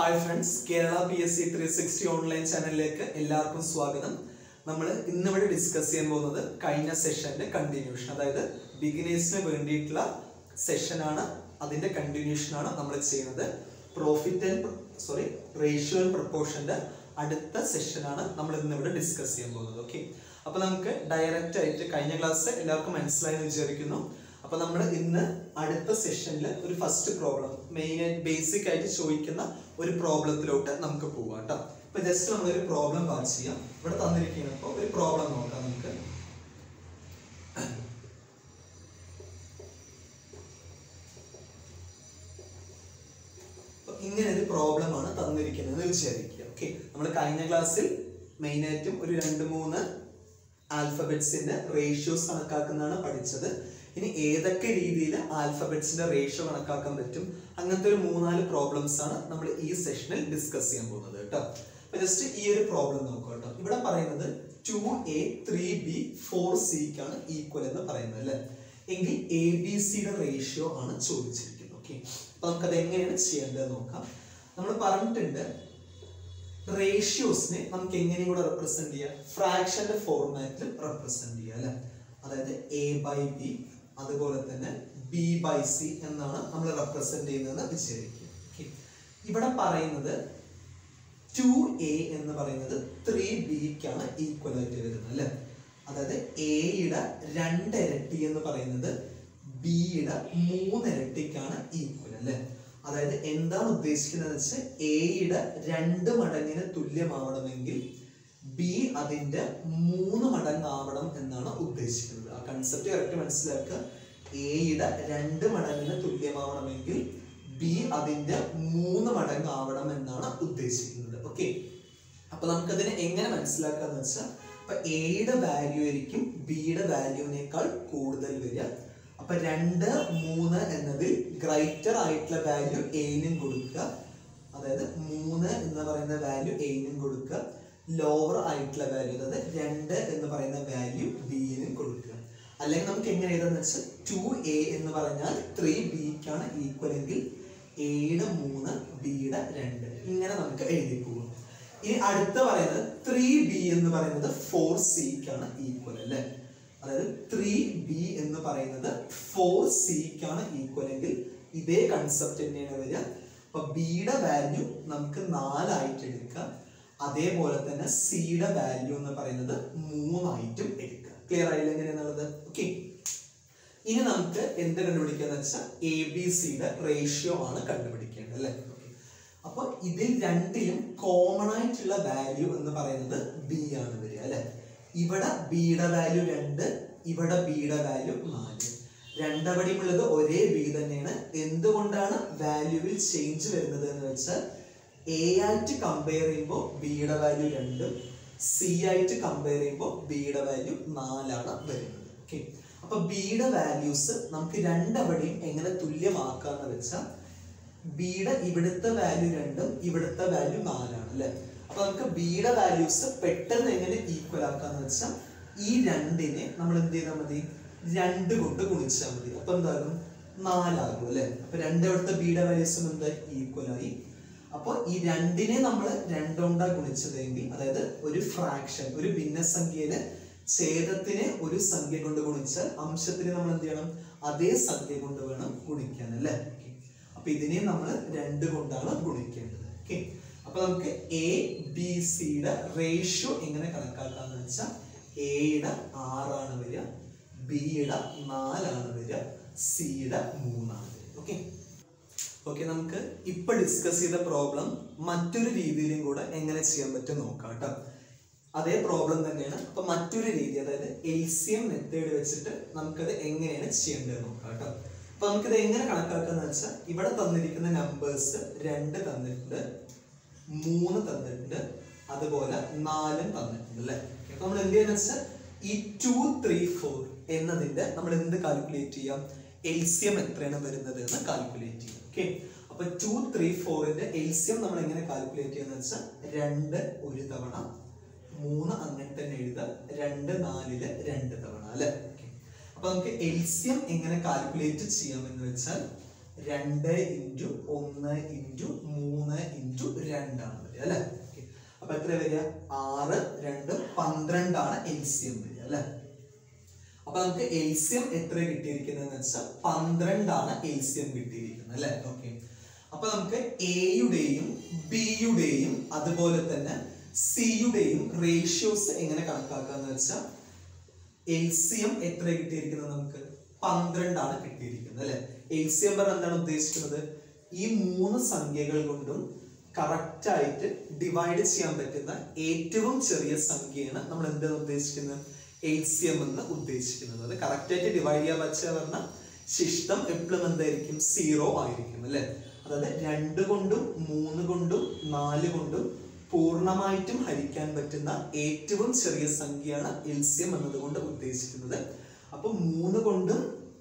Hi friends, Kerala PSC 360 online ചാനലിലേക്ക് എല്ലാവർക്കും സ്വാഗതം. നമ്മൾ ഇന്നിവിടെ ഡിസ്കസ് ചെയ്യാൻ പോകുന്നത് കഴിഞ്ഞ സെഷന്റെ കണ്ടിന്യൂഷൻ, അതായത് ബിഗിനേഴ്സിന് വേണ്ടിയിട്ടുള്ള സെഷനാണ്. അതിന്റെ കണ്ടിന്യൂഷൻ ആണ് നമ്മൾ ചെയ്യുന്നത്. റേഷ്യോ ആൻഡ് പ്രൊപ്പോർഷന്റെ അടുത്ത സെഷനാണ് നമ്മൾ ഇന്നിവിടെ ഡിസ്കസ് ചെയ്യാൻ പോകുന്നത്. ഓക്കെ, അപ്പൊ നമുക്ക് ഡയറക്റ്റ് ആയിട്ട് കഴിഞ്ഞ ക്ലാസ് എല്ലാവർക്കും മനസ്സിലായെന്ന് വിചാരിക്കുന്നു. അപ്പൊ നമ്മൾ ഇന്ന് അടുത്ത സെഷനിൽ ഒരു ഫസ്റ്റ് പ്രോബ്ലം, ബേസിക് ആയിട്ട് ചോദിക്കുന്ന ഒരു പ്രോബ്ലത്തിലോട്ട് നമുക്ക് പോവാം കേട്ടോ. ഇപ്പൊ ജസ്റ്റ് നമ്മളൊരു പ്രോബ്ലം വാച്ച് ചെയ്യാം. ഇവിടെ തന്നിരിക്കുന്നപ്പോ ഒരു പ്രോബ്ലം നോക്കാം നമുക്ക്. ഇങ്ങനെ ഒരു പ്രോബ്ലം ആണ് തന്നിരിക്കുന്നത് വിചാരിക്കുക. ഓക്കെ, നമ്മൾ കഴിഞ്ഞ ക്ലാസ്സിൽ മെയിൻ ആയിട്ടും ഒരു 2-3 ആൽഫബറ്റ്സിന്റെ റേഷ്യോസ് കണക്കാക്കുന്നതാണ് പഠിച്ചത്. ഇനി ഏതൊക്കെ രീതിയിൽ ആൽഫബറ്റ്സിന്റെ റേഷ്യോ കണക്കാക്കാൻ പറ്റും, അങ്ങനത്തെ ഒരു 3-4 പ്രോബ്ലംസ് ആണ് നമ്മൾ ഈ സെഷനിൽ ഡിസ്കസ് ചെയ്യാൻ പോകുന്നത് കേട്ടോ. അപ്പൊ ജസ്റ്റ് ഈ ഒരു പ്രോബ്ലം നോക്കുക കേട്ടോ. ഇവിടെ പറയുന്നത് 2a 3b 4c ക്കാണ് ഈക്വൽ എന്ന് പറയുന്നത് അല്ലെ. എങ്കിൽ എ ബി സിയുടെ റേഷ്യോ ആണ് ചോദിച്ചിരിക്കുന്നത്. ഓക്കെ, അപ്പൊ നമുക്കത് എങ്ങനെയാണ് ചെയ്യേണ്ടത് നോക്കാം. നമ്മൾ പറഞ്ഞിട്ടുണ്ട് റേഷ്യോസിനെ നമുക്ക് എങ്ങനെയും കൂടെ റെപ്രസെന്റ് ചെയ്യാം, ഫ്രാക്ഷന്റെ ഫോർമാറ്റിൽ റെപ്രസെന്റ് ചെയ്യാം അല്ലെ. അതായത് a/b അതുപോലെ തന്നെ b/c എന്നാണ് നമ്മൾ റെപ്രസെന്റ് ചെയ്യുന്നതെന്ന് വിചാരിക്കുക. ഇവിടെ പറയുന്നത് 2a എന്ന് പറയുന്നത് 3b ക്കാണ് ഈക്വൽ ആയിട്ട് വരുന്നത് അല്ലെ. അതായത് എയുടെ 2 ഇരട്ടി എന്ന് പറയുന്നത് ബിയുടെ 3 ഇരട്ടിക്കാണ് ഈക്വൽ അല്ലെ. അതായത് എന്താണ് ഉദ്ദേശിക്കുന്നത് വെച്ചാൽ എയുടെ 2 മടങ്ങിന് തുല്യമാവണമെങ്കിൽ ബി അതിന്റെ 3 മടങ്ങാവണം എന്നാണ് ഉദ്ദേശിക്കുന്നത്. ആ കൺസെപ്റ്റ് കറക്റ്റ് മനസ്സിലാക്കുക. എയുടെ 2 മടങ്ങിന് തുല്യമാവണമെങ്കിൽ ബി അതിന്റെ 3 മടങ്ങാവണം എന്നാണ് ഉദ്ദേശിക്കുന്നത്. ഓക്കെ, അപ്പൊ നമുക്കതിനെ എങ്ങനെ മനസ്സിലാക്കാന്ന് വെച്ചാൽ, അപ്പൊ എയുടെ വാല്യൂ ആയിരിക്കും ബിയുടെ വാല്യൂവിനേക്കാൾ കൂടുതൽ വരിക. അപ്പൊ 2, 3 എന്നതിൽ ഗ്രേറ്റർ ആയിട്ടുള്ള വാല്യൂ എനും കൊടുക്കുക. അതായത് 3 എന്ന് പറയുന്ന വാല്യൂ എനും കൊടുക്കുക. ലോവർ ആയിട്ടുള്ള വാല്യൂ, അതായത് 2 എന്ന് പറയുന്ന വാല്യൂ ബിനും കൊടുക്കുക. അല്ലെങ്കിൽ നമുക്ക് എങ്ങനെ എഴുതാന്ന് വെച്ചാൽ 2a എന്ന് പറഞ്ഞാൽ 3b ക്കാണ് ഈക്വൽ എങ്കിൽ എയുടെ 3 ബിയുടെ 2 ഇങ്ങനെ നമുക്ക് എഴുതി പോകും. ഇനി അടുത്ത പറയുന്നത് 3b എന്ന് പറയുന്നത് 4c ക്കാണ് ഈക്വൽ അല്ലെ. അതായത് 3b എന്ന് പറയുന്നത് 4c ക്കാണ് ഈക്വൽ എങ്കിൽ ഇതേ കൺസെപ്റ്റ് തന്നെയാണ് വരിക. അപ്പൊ ബിയുടെ വാല്യൂ നമുക്ക് 4 ആയിട്ട് എടുക്കാം. അതേപോലെ തന്നെ സിയുടെ വാല്യൂ എന്ന് പറയുന്നത് 3 ആയിട്ടും എടുക്കുക. ക്ലിയർ ആയില്ല എങ്ങനെയാണുള്ളത്? ഓക്കെ, ഇനി നമുക്ക് എന്ത് കണ്ടുപിടിക്കാന്ന് വെച്ചാൽ എ ബി സിയുടെ റേഷ്യോ ആണ് കണ്ടുപിടിക്കേണ്ടത് അല്ലെ. അപ്പൊ ഇതിൽ രണ്ടിലും കോമൺ ആയിട്ടുള്ള വാല്യൂ എന്ന് പറയുന്നത് ബി ആണ് വരിക അല്ലെ. ഇവിടെ ബിയുടെ വാല്യൂ 2, ഇവിടെ ബിയുടെ വാല്യൂ 4. രണ്ടവിടെയും ഉള്ളത് ഒരേ ബി തന്നെയാണ്. എന്തുകൊണ്ടാണ് വാല്യൂവിൽ ചേഞ്ച് വരുന്നത് എന്ന് വെച്ചാൽ എ ആയിട്ട് കമ്പയർ ചെയ്യുമ്പോൾ ബിയുടെ വാല്യൂ 2, സി ആയിട്ട് കമ്പയർ ചെയ്യുമ്പോൾ ബിയുടെ വാല്യൂ 4 ആണ് വരുന്നത്. ഓക്കെ, അപ്പൊ ബിയുടെ വാല്യൂസ് നമുക്ക് രണ്ടവിടെയും എങ്ങനെ തുല്യമാക്കാന്ന് വെച്ചാൽ, ബിയുടെ ഇവിടുത്തെ വാല്യൂ 2ഉം ഇവിടുത്തെ വാല്യൂ 4 ആണ് അല്ലെ. അപ്പൊ നമുക്ക് ബിയുടെ വാല്യൂസ് പെട്ടെന്ന് എങ്ങനെ ഈക്വൽ ആക്കാന്ന് വെച്ചാൽ, ഈ 2നെ നമ്മൾ എന്ത് ചെയ്താൽ മതി, 2 കൊണ്ട് ഗുണിച്ചാൽ മതി. അപ്പൊ എന്താകും, 4 ആകും അല്ലെ. അപ്പൊ 2 ഇവിടുത്തെ ബിയുടെ വാല്യൂസും എന്താ ഈക്വൽ ആയി. അപ്പൊ ഈ 2നെ നമ്മൾ 2 കൊണ്ടാ ഗുണിച്ചതെങ്കിൽ, അതായത് ഒരു ഫ്രാക്ഷൻ, ഒരു ഭിന്നസംഖ്യയില് ഛേദത്തിനെ ഒരു സംഖ്യ കൊണ്ട് ഗുണിച്ചാൽ അംശത്തിനെ നമ്മൾ എന്ത് ചെയ്യണം, അതേ സംഖ്യ കൊണ്ട് വേണം ഗുണിക്കാൻ അല്ലെ. അപ്പൊ ഇതിനെ നമ്മൾ 2 കൊണ്ടാണ് ഗുണിക്കേണ്ടത്. ഓക്കെ, അപ്പൊ നമുക്ക് എ ബി സിയുടെ റേഷ്യോ എങ്ങനെ കണക്കാക്കാന്ന് വെച്ചാൽ, എയുടെ 6 ആണ് വരിക, ബിയുടെ 4 ആണ് വരിക, സിയുടെ 3 ആണ് വരിക. ഓക്കെ ഓക്കെ, നമുക്ക് ഇപ്പൊ ഡിസ്കസ് ചെയ്ത പ്രോബ്ലം മറ്റൊരു രീതിയിലും കൂടെ എങ്ങനെ ചെയ്യാൻ പറ്റും നോക്കാം കേട്ടോ. അതേ പ്രോബ്ലം തന്നെയാണ്. അപ്പൊ മറ്റൊരു രീതി, അതായത് LCM മെത്തേഡ് വെച്ചിട്ട് നമുക്കത് എങ്ങനെയാണ് ചെയ്യേണ്ടത് നോക്കാം കേട്ടോ. അപ്പൊ നമുക്കിത് എങ്ങനെ കണക്കാക്കാന്ന് വെച്ചാൽ, ഇവിടെ തന്നിരിക്കുന്ന നമ്പേഴ്സ് 2 തന്നിട്ടുണ്ട്, 3 തന്നിട്ടുണ്ട്, അതുപോലെ 4 തന്നിട്ടുണ്ട് അല്ലെ. അപ്പൊ നമ്മൾ എന്ത് ചെയ്യാന്ന് വെച്ചാൽ, ഈ 2, 3, 4 എന്നതിന്റെ നമ്മൾ എന്ത് കാൽക്കുലേറ്റ് ചെയ്യാം, LCM എത്രയാണ് വരുന്നത് എന്ന് കാൽക്കുലേറ്റ് ചെയ്യാം. ഓക്കെ, അപ്പൊ 2, 3, 4ന്റെ LCM നമ്മൾ എങ്ങനെ കാൽക്കുലേറ്റ് ചെയ്യാന്ന് വെച്ചാൽ, 2 ഒരു തവണ, 3 അങ്ങനെ തന്നെ എഴുതാം, 2 4ല് 2 തവണ അല്ലെ. അപ്പൊ നമുക്ക് LCM എങ്ങനെ കാൽക്കുലേറ്റ് ചെയ്യാമെന്ന് വെച്ചാൽ, 2 ഇൻറ്റു 1 ഇൻറ്റു 3 ഇൻറ്റു 2 ആണ് വരിക അല്ലെ. അപ്പൊ എത്ര വരിക? 6 2 12 ആണ് LCM വരിക അല്ലെ. അപ്പൊ നമുക്ക് LCM എത്ര കിട്ടിയിരിക്കുന്നത് വെച്ചാൽ 12 ആണ് LCM കിട്ടിയിരിക്കുന്നത് അല്ലെ. ഓക്കെ, അപ്പൊ നമുക്ക് എയുടെയും ബിയുടെയും അതുപോലെ തന്നെ സിയുടെയും റേഷ്യോസ് എങ്ങനെ കണക്കാക്കാന്ന് വെച്ചാൽ LCM എത്ര കിട്ടിയിരിക്കുന്നത്? നമുക്ക് 12 ആണ് കിട്ടിയിരിക്കുന്നത് അല്ലെ. LCM എന്താണ് ഉദ്ദേശിക്കുന്നത്? ഈ 3 സംഖ്യകൾ കൊണ്ടും കറക്റ്റ് ആയിട്ട് ഡിവൈഡ് ചെയ്യാൻ പറ്റുന്ന ഏറ്റവും ചെറിയ സംഖ്യയാണ് നമ്മൾ എന്താണ് ഉദ്ദേശിക്കുന്നത്? LCM എന്ന് ഉദ്ദേശിക്കുന്നത്. അത് കറക്റ്റ് ആയിട്ട് ഡിവൈഡ് ചെയ്യാൻ പറ്റുക പറഞ്ഞാൽ ശിഷ്ടം എപ്പോഴും എന്തായിരിക്കും? 0 ആയിരിക്കും അല്ലെ. അതായത് 2 കൊണ്ടും 3 കൊണ്ടും 4 കൊണ്ടും പൂർണ്ണമായിട്ടും ഹരിക്കാൻ പറ്റുന്ന ഏറ്റവും ചെറിയ സംഖ്യയാണ് LCM എന്നതുകൊണ്ട് ഉദ്ദേശിക്കുന്നത്. അപ്പൊ 3 കൊണ്ടും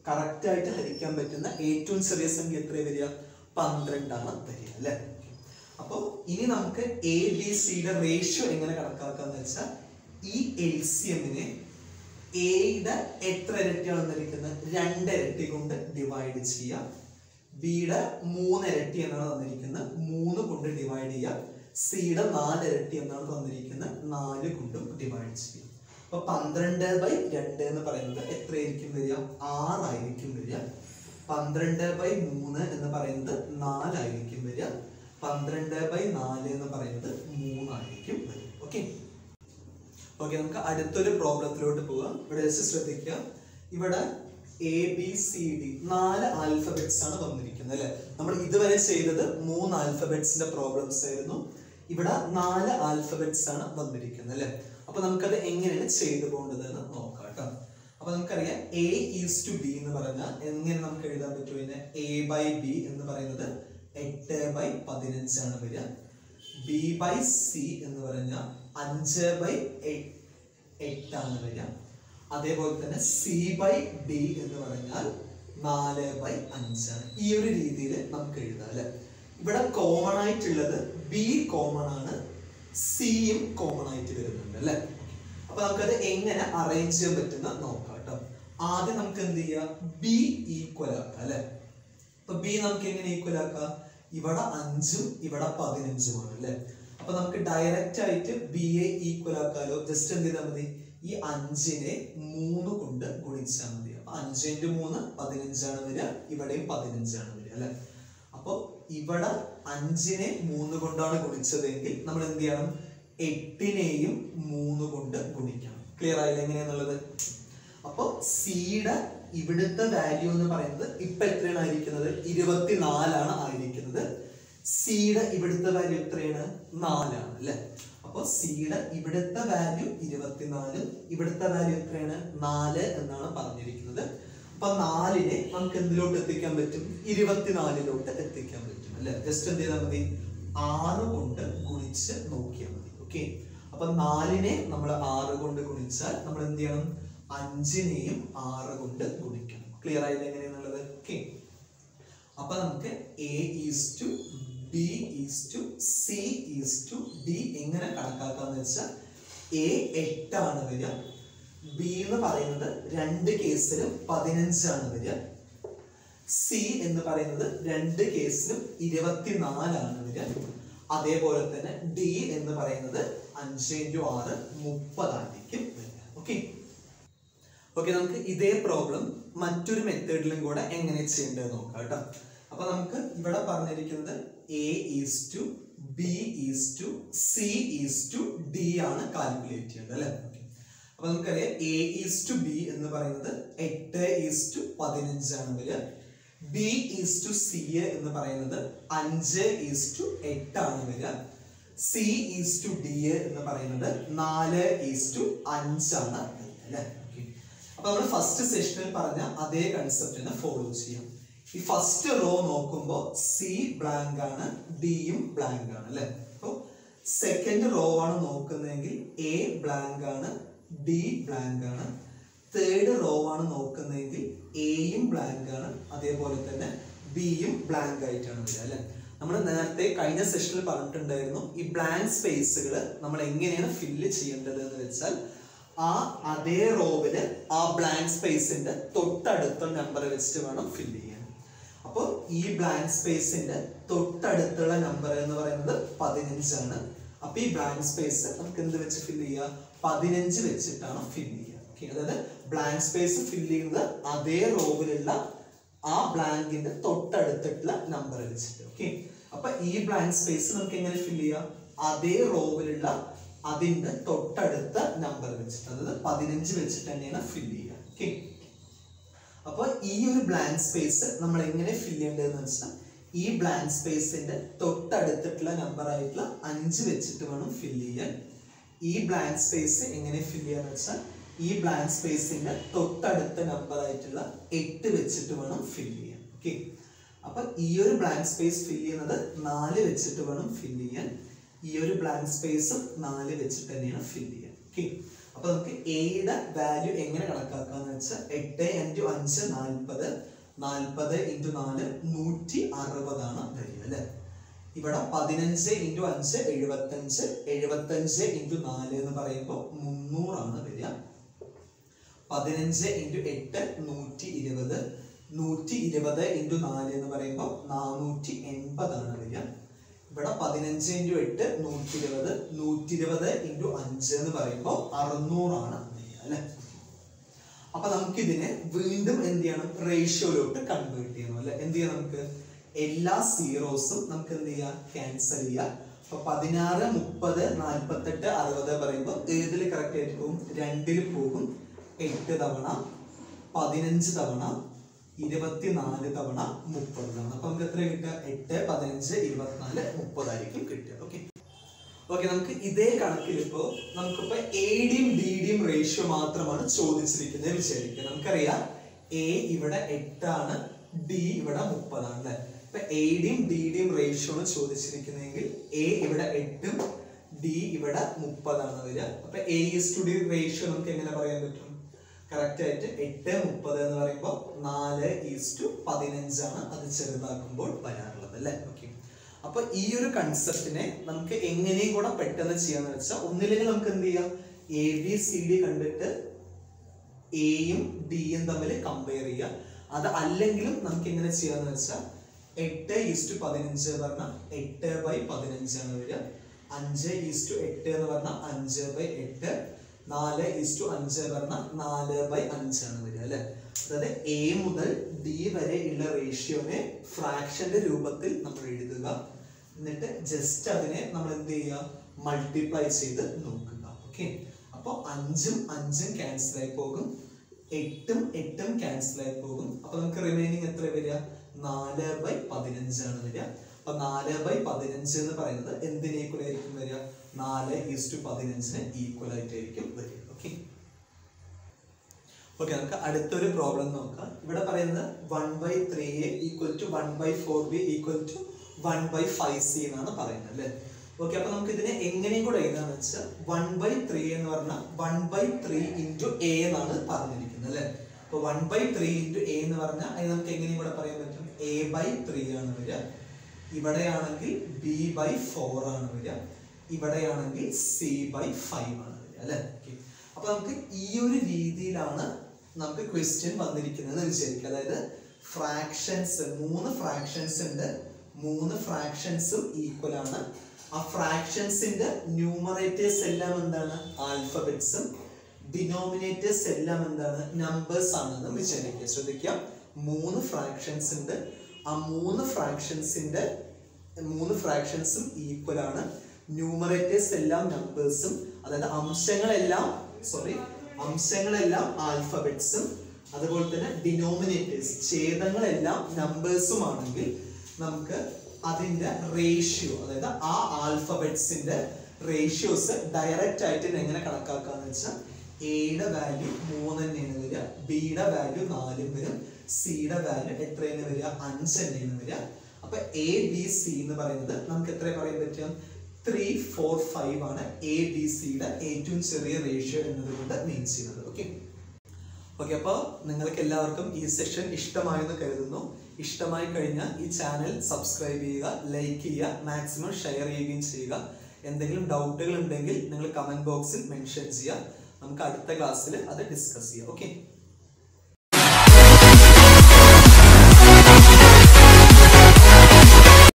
കറക്റ്റ് ആയിട്ട് ഹരിക്കാൻ പറ്റുന്ന ഏറ്റവും ചെറിയ സംഖ്യ എത്ര വരിക? 12 ആണ് വരിക അല്ലെ. അപ്പൊ ഇനി നമുക്ക് ABCയുടെ റേഷ്യോ എങ്ങനെ കണക്കാക്കാന്ന് വെച്ചാൽ ഈ LCMനെ എയുടെ എത്ര ഇരട്ടിയാണ് തന്നിരിക്കുന്നത്? 2 ഇരട്ടി കൊണ്ട് ഡിവൈഡ് ചെയ്യുക. ബിയുടെ 3 ഇരട്ടി എന്നാണ് തന്നിരിക്കുന്നത്, 3 കൊണ്ട് ഡിവൈഡ് ചെയ്യുക. സിയുടെ 4 ഇരട്ടി എന്നാണ് തന്നിരിക്കുന്നത്, 4 കൊണ്ടും ഡിവൈഡ് ചെയ്യുക. അപ്പൊ 12/2 എന്ന് പറയുന്നത് എത്രയായിരിക്കും വരിക? 6 ആയിരിക്കും വരിക. 12/3 എന്ന് പറയുന്നത് 4 ആയിരിക്കും വരിക. 12/4 എന്ന് പറയുന്നത് 3 ആയിരിക്കും വരിക. ഓക്കെ ഓക്കെ, നമുക്ക് അടുത്തൊരു പ്രോബ്ലത്തിലോട്ട് പോകാം. ഇവിടെ വെച്ച് ശ്രദ്ധിക്കുക. ഇവിടെ ABCD 4 ആൽഫബറ്റ്സ് ആണ് വന്നിരിക്കുന്നത് അല്ലെ. നമ്മൾ ഇതുവരെ ചെയ്തത് 3 ആൽഫബറ്റ്സിന്റെ പ്രോബ്ലംസ് ആയിരുന്നു. ഇവിടെ 4 ആൽഫബറ്റ്സ് ആണ് വന്നിരിക്കുന്നത് അല്ലെ. അപ്പൊ നമുക്കത് എങ്ങനെയാണ് ചെയ്തു പോകേണ്ടത് എന്ന് നോക്കാം കേട്ടോ. അപ്പൊ നമുക്കറിയാം A:B എന്ന് പറഞ്ഞാൽ എങ്ങനെ നമുക്ക് എഴുതാൻ പറ്റും? A/B എന്ന് പറയുന്നത് 8/15 ആണ് വരിക. B/C എന്ന് പറഞ്ഞാൽ 5/8 ആണ് വരിക. അതേപോലെ തന്നെ C/D എന്ന് പറഞ്ഞാൽ 4/5 ആണ്. ഈ ഒരു രീതിയിൽ നമുക്ക് എഴുതാം അല്ലെ. ഇവിടെ കോമൺ ആയിട്ടുള്ളത് B കോമൺ ആണ്, സിയും കോമൺ ആയിട്ട് വരുന്നുണ്ട് അല്ലെ. അപ്പൊ നമുക്കത് എങ്ങനെ അറേഞ്ച് ചെയ്യാൻ പറ്റുന്ന നോക്കാം കേട്ടോ. ആദ്യം നമുക്ക് എന്ത് ചെയ്യാം? B ഈക്വൽ ആക്കാം അല്ലെ. അപ്പൊ B നമുക്ക് എങ്ങനെ ഈക്വൽ ആക്കാം? ഇവിടെ 5ഉം ഇവിടെ 15ഉമാണ് അല്ലെ. അപ്പൊ നമുക്ക് ഡയറക്റ്റ് ആയിട്ട് B യെ ഈക്വൽ ആക്കാലോ. ജസ്റ്റ് എന്ത് ചെയ്താൽ മതി? ഈ 5നെ 3 കൊണ്ട് ഗുണിച്ചാൽ മതി. അപ്പൊ 5 × 3 15 ആണ് വരിക. ഇവിടെയും 15 ആണ് വരിക അല്ലെ. അപ്പൊ ഇവിടെ 5നെ 3 കൊണ്ടാണ് ഗുണിച്ചതെങ്കിൽ നമ്മൾ എന്ത് ചെയ്യണം? 8നെയും 3 കൊണ്ട് ഗുണിക്കണം. ക്ലിയർ ആയില്ല എങ്ങനെയാന്നുള്ളത്? അപ്പൊ സിയുടെ ഇവിടുത്തെ വാല്യൂ എന്ന് പറയുന്നത് ഇപ്പൊ എത്രയാണ് ആയിരിക്കുന്നത്? 24 ആണ് ആയിരിക്കുന്നത്. സിയുടെ ഇവിടുത്തെ വാല്യൂ എത്രയാണ്? 4 ആണ് അല്ലെ. അപ്പൊ സിയുടെ ഇവിടുത്തെ വാല്യൂ 24, ഇവിടുത്തെ വാല്യൂ എത്രയാണ്? 4 എന്നാണ് പറഞ്ഞിരിക്കുന്നത്. അപ്പൊ 4നെ നമുക്ക് എന്തിലോട്ട് എത്തിക്കാൻ പറ്റും? 24ലോട്ട് എത്തിക്കാൻ പറ്റും അല്ലെ. ജസ്റ്റ് എന്ത് ചെയ്താൽ മതി? 6 കൊണ്ട് ഗുണിച്ച് നോക്കിയാൽ മതി. ഓക്കെ, അപ്പൊ 4നെ നമ്മൾ 6 കൊണ്ട് ഗുണിച്ചാൽ നമ്മൾ എന്ത് ചെയ്യണം? 5നെയും 6 കൊണ്ട് ഗുണിക്കണം. ക്ലിയർ ആയില്ല എങ്ങനെയാന്നുള്ളത്? ഓക്കെ, അപ്പൊ നമുക്ക് A:B:C:D എങ്ങനെ കണക്കാക്കാന്ന് വെച്ചാൽ A 8 ആണ് വരിക. B എന്ന് പറയുന്നത് 2 കേസിലും 15 ആണ് വരിക. C എന്ന് പറയുന്നത് 2 കേസിലും 24 ആണ് വരിക. അതേപോലെ തന്നെ D എന്ന് പറയുന്നത് 5 × 6 30 ആയിരിക്കും വരിക. ഓക്കെ ഓക്കെ, നമുക്ക് ഇതേ പ്രോബ്ലം മറ്റൊരു മെത്തേഡിലും കൂടെ എങ്ങനെ ചെയ്യേണ്ടത് നോക്കാം കേട്ടോ. അപ്പൊ നമുക്ക് ഇവിടെ പറഞ്ഞിരിക്കുന്നത് A:B:C:D ആണ് കാൽക്കുലേറ്റ് ചെയ്യേണ്ടത് അല്ലെ. അപ്പൊ നമുക്കറിയാം A:B എന്ന് പറയുന്നത് 8:15 ആണ് വരിക. B:C എന്ന് പറയുന്നത് 5:8 ആണ് വരിക. C:D എന്ന് പറയുന്നത് 4:5 ആണ് അല്ലെ. അപ്പൊ നമ്മൾ ഫസ്റ്റ് സെഷനിൽ പറഞ്ഞ അതേ കൺസെപ്റ്റിനെ ഫോളോ ചെയ്യാം. ഈ ഫസ്റ്റ് റോ നോക്കുമ്പോൾ C ബ്ലാങ്ക് ആണ്, ഡിയും ബ്ലാങ്ക് ആണ് അല്ലെ. അപ്പൊ സെക്കൻഡ് റോ ആണ് നോക്കുന്നതെങ്കിൽ A ബ്ലാങ്ക് ആണ്, ഡി ബ്ലാങ്ക് ആണ്. തേർഡ് റോ ആണ് നോക്കുന്നതെങ്കിൽ എയും ബ്ലാങ്ക് ആണ്, അതേപോലെ തന്നെ ബിയും ബ്ലാങ്ക് ആയിട്ടാണ് വരിക അല്ലെ. നമ്മൾ നേരത്തെ കഴിഞ്ഞ സെഷനിൽ പറഞ്ഞിട്ടുണ്ടായിരുന്നു ഈ ബ്ലാങ്ക് സ്പേസുകൾ നമ്മൾ എങ്ങനെയാണ് ഫില്ല് ചെയ്യേണ്ടത് എന്ന് വെച്ചാൽ അതേ റോവില് ആ ബ്ലാങ്ക് സ്പേസിന്റെ തൊട്ടടുത്ത നമ്പർ വെച്ചിട്ട് വേണം ഫില്ല് ചെയ്യാൻ. അപ്പോൾ ഈ ബ്ലാങ്ക് സ്പേസിന്റെ തൊട്ടടുത്തുള്ള നമ്പർ എന്ന് പറയുന്നത് 15 ആണ്. അപ്പൊ ഈ ബ്ലാങ്ക് സ്പേസ് നമുക്ക് എന്ത് വെച്ച് ഫില്ല് ചെയ്യാം? 15 വെച്ചിട്ടാണ് ഫില്ല് ചെയ്യുക. ഓക്കെ, അതായത് ബ്ലാങ്ക് സ്പേസ് ഫില്ല് ചെയ്യുന്നത് അതേ റോവിലുള്ള ആ ബ്ലാങ്കിന്റെ തൊട്ടടുത്തിട്ടുള്ള നമ്പർ വെച്ചിട്ട്. ഓക്കെ, അപ്പൊ ഈ ബ്ലാങ്ക് സ്പേസ് നമുക്ക് എങ്ങനെ ഫില്ല് ചെയ്യാം? അതേ റോവിലുള്ള അതിന്റെ തൊട്ടടുത്ത നമ്പർ വെച്ചിട്ട്, അതായത് 15 വെച്ചിട്ട് തന്നെയാണ് ഫില്ല് ചെയ്യുക. ഓക്കെ, അപ്പൊ ഈ ഒരു ബ്ലാങ്ക് സ്പേസ് നമ്മൾ എങ്ങനെ ഫില്ല് ചെയ്യേണ്ടതെന്ന് വെച്ചാൽ ഈ ബ്ലാങ്ക് സ്പേസിന്റെ തൊട്ടടുത്തിട്ടുള്ള നമ്പർ ആയിട്ടുള്ള 5 വെച്ചിട്ട് വേണം ഫില്ല് ചെയ്യാൻ. ഈ ബ്ലാങ്ക് സ്പേസ് എങ്ങനെ ഫില്ല് ചെയ്യാന്ന് വെച്ചാൽ ഈ ബ്ലാങ്ക് സ്പേസിന്റെ തൊട്ടടുത്ത നമ്പർ ആയിട്ടുള്ള 8 വെച്ചിട്ട് വേണം ഫില്ല് ചെയ്യാൻ. ഓക്കെ, അപ്പൊ ഈ ഒരു ബ്ലാങ്ക് സ്പേസ് ഫില്ല് ചെയ്യുന്നത് 4 വെച്ചിട്ട് വേണം ഫില്ല് ചെയ്യാൻ. ഈ ഒരു ബ്ലാങ്ക് സ്പേസും 4 വെച്ചിട്ട് തന്നെയാണ് ഫില്ല് ചെയ്യാൻ. ഓക്കെ, അപ്പൊ നമുക്ക് എയുടെ വാല്യൂ എങ്ങനെ കണക്കാക്കാന്ന് വെച്ചാൽ 8 × 5 40, 40 × 4 160 ആണ് വരിക അല്ലെ. ഇവിടെ 15 × 5 75, 75 × 4 എന്ന് പറയുമ്പോൾ 300 ആണ് വരിക. 15 × 8 120, 120 × 4 എന്ന് പറയുമ്പോൾ 480 ആണ് വരിക. ഇവിടെ 15 × 8 120, 120 × 5 എന്ന് പറയുമ്പോൾ 600 ആണ് വരിക അല്ലെ. അപ്പൊ നമുക്ക് ഇതിനെ വീണ്ടും എന്ത് ചെയ്യണം? റേഷ്യോയിലോട്ട് കൺവേർട്ട് ചെയ്യണം അല്ലെ. എന്ത് ചെയ്യാം? നമുക്ക് എല്ലാ സീറോസും നമുക്ക് എന്ത് ചെയ്യാം? ക്യാൻസൽ ചെയ്യാം. അപ്പൊ 16, 30, 48, 60 പറയുമ്പോൾ ഏതിൽ കറക്റ്റ് ആയിട്ട് പോകും? 2-ൽ പോകും. 8 തവണ, 15 തവണ, 24 തവണ, 30 തവണ. അപ്പൊ നമുക്ക് എത്ര കിട്ടുക? 8, 15, 24, 30 ആയിരിക്കും കിട്ടുക. ഓക്കെ, ഓക്കെ, നമുക്ക് ഇതേ കണക്കിൽ ഇപ്പോ നമുക്കിപ്പോ എയുടെയും ഡിയുടെയും റേഷ്യോ മാത്രമാണ് ചോദിച്ചിരിക്കുന്നത് വിചാരിക്കുക. നമുക്കറിയാം എ ഇവിടെ 8 ആണ്, ഡി ഇവിടെ 30 ആണ് അല്ലെ. ഇപ്പൊ എയുടെയും ഡിയുടെയും റേഷ്യോ ആണ് ചോദിച്ചിരിക്കുന്നതെങ്കിൽ എ ഇവിടെ 8ഉം ഡി ഇവിടെ 30 ആണ് വരിക. അപ്പൊ A/D റേഷ്യോ നമുക്ക് എങ്ങനെ പറയാൻ പറ്റും? കറക്റ്റ് ആയിട്ട് 8, 30 എന്ന് പറയുമ്പോൾ 4:15 ആണ് അത് ചെറുതാക്കുമ്പോൾ വരാറുള്ളത് അല്ലെ. ഓക്കെ, അപ്പൊ ഈ ഒരു കൺസെപ്റ്റിനെ നമുക്ക് എങ്ങനെയും കൂടെ പെട്ടെന്ന് ചെയ്യാന്ന് വെച്ചാൽ ഒന്നില്ലെങ്കിൽ നമുക്ക് എന്ത് ചെയ്യാം? ABCD കണ്ടിട്ട് എയും ഡിയും തമ്മിൽ കമ്പയർ ചെയ്യാം. അത് അല്ലെങ്കിലും നമുക്ക് എങ്ങനെ ചെയ്യാന്ന് വെച്ചാൽ 8:15 പറഞ്ഞാൽ 8/15 ആണ് വരിക. 5:8 എന്ന് പറഞ്ഞാൽ 5/8, 4:5 പറഞ്ഞാൽ 4/5 ആണ് വരിക അല്ലെ. അതായത് എ മുതൽ ഡി വരെ ഉള്ള റേഷ്യോനെ ഫ്രാക്ഷന്റെ രൂപത്തിൽ നമ്മൾ എഴുതുക. എന്നിട്ട് ജസ്റ്റ് അതിനെ നമ്മൾ എന്ത് ചെയ്യുക? മൾട്ടിപ്ലൈ ചെയ്ത് നോക്കുക. ഓക്കെ, അപ്പൊ 5ഉം 5ഉം ക്യാൻസൽ ആയി പോകും, 8ഉം 8ഉം ക്യാൻസൽ ആയി പോകും. അപ്പൊ നമുക്ക് റിമൈനിങ് എത്ര വരിക? 4/15 ആണ് വരിക. അപ്പൊ 4/15 എന്ന് പറയുന്നത് എന്തിന് ഈക്വൽ ആയിരിക്കും വരിക? 4:15 ഈക്വൽ ആയിട്ടായിരിക്കും വരിക. ഓക്കെ, ഓക്കെ, നമുക്ക് അടുത്തൊരു പ്രോബ്ലം നോക്കാം. ഇവിടെ പറയുന്നത് 1/3a = 1/4b = 1/5c എന്നാണ് പറയുന്നത് അല്ലെ. ഓക്കെ, അപ്പൊ നമുക്ക് ഇതിനെ എങ്ങനെയും കൂടെ എഴുതാന്ന് വെച്ചാൽ 1/3 എന്ന് പറഞ്ഞാൽ 1/3 × a എന്നാണ് പറഞ്ഞിരിക്കുന്നത് അല്ലെ. അപ്പൊ 1/3 × a എന്ന് പറഞ്ഞാൽ അതിന് നമുക്ക് എങ്ങനെയും കൂടെ പറയാൻ പറ്റും? a/3 ആണ് വരിക. ഇവിടെയാണെങ്കിൽ b/4 ആണ് വരിക. ഇവിടെയാണെങ്കിൽ c/5 ആണ് വരിക അല്ലെ. അപ്പൊ നമുക്ക് ഈ ഒരു രീതിയിലാണ് നമുക്ക് ക്വസ്റ്റ്യൻ വന്നിരിക്കുന്നത് വിചാരിക്കുക. അതായത് ഫ്രാക്ഷൻസ് 3 ഫ്രാക്ഷൻസ് ഉണ്ട്, 3 ഫ്രാക്ഷൻസും ഈക്വൽ ആണ്. ആ ഫ്രാക്ഷൻസിന്റെ ന്യൂമറേറ്റേഴ്സ് എല്ലാം എന്താണ്? ആൽഫബറ്റ്സും, ഡിനോമിനേറ്റേഴ്സ് എല്ലാം എന്താണ്? നമ്പേഴ്സ് ആണെന്ന് വിചാരിക്കുക. ശ്രദ്ധിക്കാം, 3 ഫ്രാക്ഷൻസ് ഉണ്ട്. ആ 3 ഫ്രാക്ഷൻസും ഈക്വൽ ആണ്. ന്യൂമറേറ്റേഴ്സ് എല്ലാം നമ്പേഴ്സും, അതായത് അംശങ്ങളെല്ലാം ആൽഫബറ്റ്സും, അതുപോലെ തന്നെ ഡിനോമിനേറ്റേഴ്സ് ഛേദങ്ങളെല്ലാം നമ്പേഴ്സും ആണെങ്കിൽ നമുക്ക് അതിന്റെ റേഷ്യോ, അതായത് ആ ആൽഫബറ്റ്സിന്റെ റേഷ്യോസ് ഡയറക്റ്റ് ആയിട്ട് എങ്ങനെ കണക്കാക്കാന്ന് വെച്ചാൽ എയുടെ വാല്യൂ 3 തന്നെയാണ് വരിക, ബിയുടെ വാല്യൂ 4 വരും, സിയുടെ വാല്യൂ എത്രയാണ് വരിക? 5 തന്നെയാണ് വരിക. അപ്പൊ ABC എന്ന് പറയുന്നത് നമുക്ക് എത്ര പറയാൻ പറ്റും? 3, 4, 5 ആണ് ABCയുടെ ഏറ്റവും ചെറിയ റേഷ്യോ എന്നതുകൊണ്ട് മീൻ ചെയ്യുന്നത്. ഓക്കെ, അപ്പോൾ നിങ്ങൾക്ക് എല്ലാവർക്കും ഈ സെഷൻ ഇഷ്ടമായെന്ന് കരുതുന്നു. ഇഷ്ടമായി കഴിഞ്ഞാൽ ഈ ചാനൽ സബ്സ്ക്രൈബ് ചെയ്യുക, ലൈക്ക് ചെയ്യുക, മാക്സിമം ഷെയർ ചെയ്യുകയും ചെയ്യുക. എന്തെങ്കിലും ഡൗട്ടുകൾ ഉണ്ടെങ്കിൽ നിങ്ങൾ കമന്റ് ബോക്സിൽ മെൻഷൻ ചെയ്യുക. നമുക്ക് അടുത്ത ക്ലാസ്സിൽ അത് ഡിസ്കസ് ചെയ്യാം. ഓക്കെ.